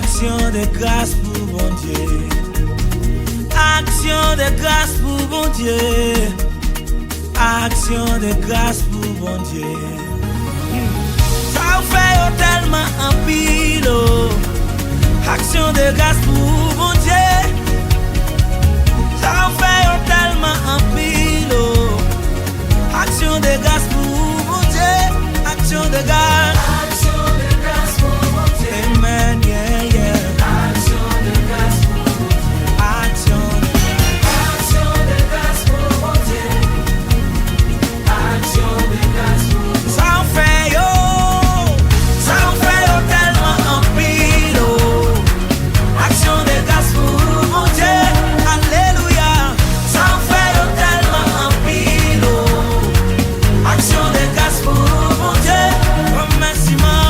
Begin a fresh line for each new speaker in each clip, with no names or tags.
Action de grâce pour bon Dieu. Action de grâce pour bon Dieu. Action de grâce pour bon Dieu. Ça fait tellement en pile. Action de grâce pour bon Dieu. Ça fait tellement en pile. Action de grâce pour bon Dieu. Action de grâce. Amen, yeah, yeah. Action de grâce pour mon Dieu. Action de grâce pour mon Dieu. Action de grâce pour mon Dieu. Ça en fait tellement en pile. Action de grâce pour mon Dieu. Alléluia. Ça en fait tellement en pile. Action de grâce pour mon Dieu. Remerciement.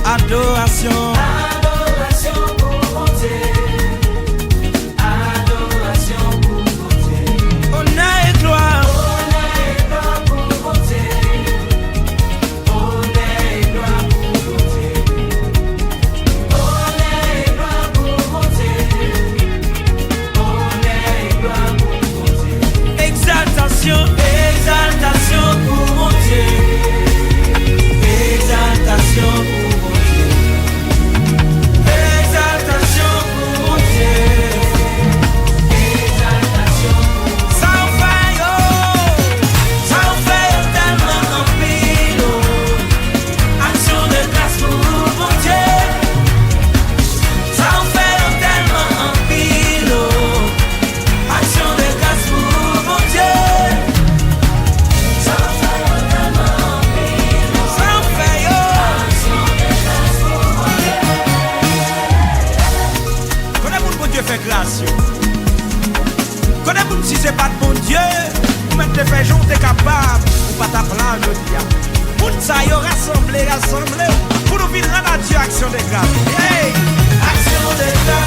Adoration. Adoration pour mon Dieu. Adoration pour mon Dieu. Honneur et gloire. Honneur et gloire pour mon Dieu. Honneur et gloire pour mon Dieu. Honneur et gloire pour mon Dieu. Honneur et gloire pour mon Dieu. Exaltation, exaltation pour mon Dieu. Exaltation pour mon Dieu. Connais pour si c'est pas de bon Dieu, pour mettre te faire jour, t'es capable, pour pas t'appeler je dis. Pour ça, y rassemblé, pour nous venir rendre à Dieu action de grâce. Hey! Action de grâce.